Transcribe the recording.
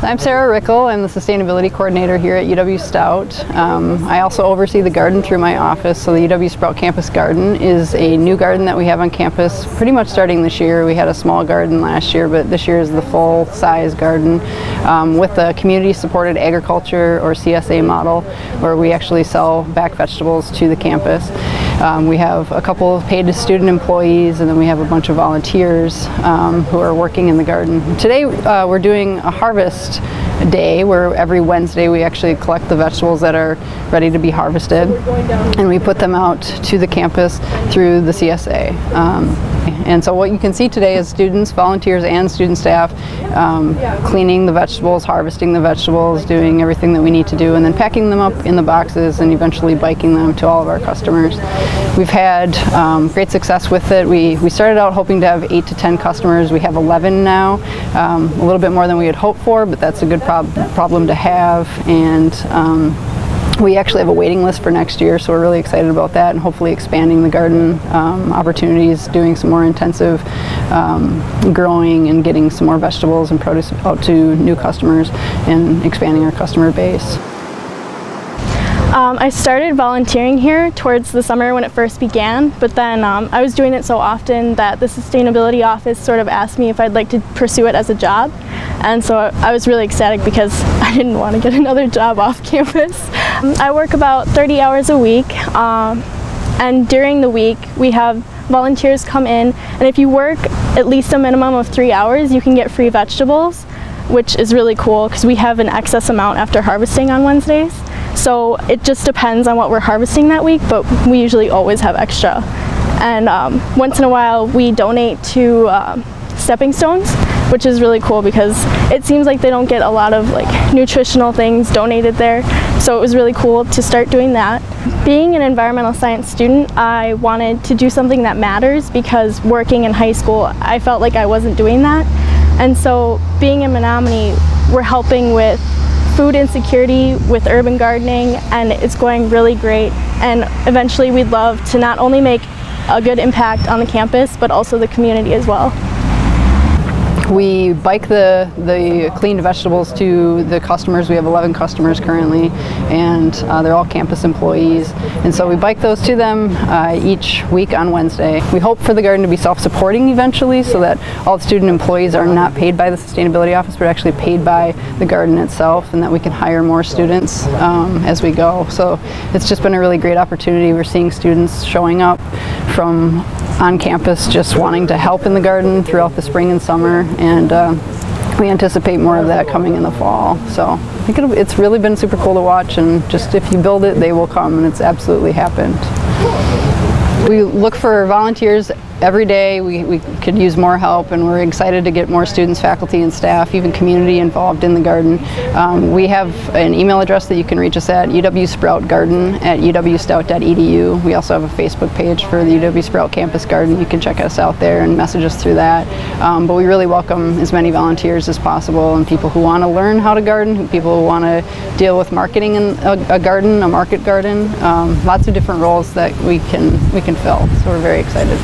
I'm Sarah Rickel. I'm the Sustainability Coordinator here at UW Stout. I also oversee the garden through my office. So the UW Sprout Campus Garden is a new garden that we have on campus pretty much starting this year. We had a small garden last year, but this year is the full-size garden with the community-supported agriculture or CSA model, where we actually sell back vegetables to the campus. We have a couple of paid student employees, and then we have a bunch of volunteers who are working in the garden. Today we're doing a harvest day where every Wednesday we actually collect the vegetables that are ready to be harvested, and we put them out to the campus through the CSA. And so what you can see today is students, volunteers, and student staff cleaning the vegetables, harvesting the vegetables, doing everything that we need to do, and then packing them up in the boxes and eventually biking them to all of our customers. We've had great success with it. We started out hoping to have 8 to 10 customers. We have 11 now, a little bit more than we had hoped for, but that's a good problem to have. And we actually have a waiting list for next year, so we're really excited about that, and hopefully expanding the garden opportunities, doing some more intensive growing and getting some more vegetables and produce out to new customers and expanding our customer base. I started volunteering here towards the summer when it first began, but then I was doing it so often that the sustainability office sort of asked me if I'd like to pursue it as a job. And so I was really ecstatic because I didn't want to get another job off campus. I work about 30 hours a week, and during the week we have volunteers come in, and if you work at least a minimum of 3 hours, you can get free vegetables, which is really cool because we have an excess amount after harvesting on Wednesdays. So it just depends on what we're harvesting that week, but we usually always have extra. And once in a while we donate to stepping stones, which is really cool because it seems like they don't get a lot of nutritional things donated there. So it was really cool to start doing that. Being an environmental science student, I wanted to do something that matters because working in high school, I felt like I wasn't doing that. And so being in Menominee, we're helping with food insecurity with urban gardening, and it's going really great. And eventually we'd love to not only make a good impact on the campus, but also the community as well. We bike the cleaned vegetables to the customers. We have 11 customers currently, and they're all campus employees. And so we bike those to them each week on Wednesday. We hope for the garden to be self-supporting eventually, so that all the student employees are not paid by the Sustainability Office, but actually paid by the garden itself, and that we can hire more students as we go. So it's just been a really great opportunity. We're seeing students showing up from on campus just wanting to help in the garden throughout the spring and summer, and we anticipate more of that coming in the fall. So I think it's really been super cool to watch, and just if you build it, they will come, and it's absolutely happened. We look for volunteers every day. We could use more help, and we're excited to get more students, faculty, and staff, even community involved in the garden. We have an email address that you can reach us at, uwsproutgarden@uwstout.edu. We also have a Facebook page for the UW Sprout Campus Garden. You can check us out there and message us through that. But we really welcome as many volunteers as possible, and people who want to learn how to garden, people who want to deal with marketing in a garden, a market garden. Lots of different roles that we can fill. So we're very excited.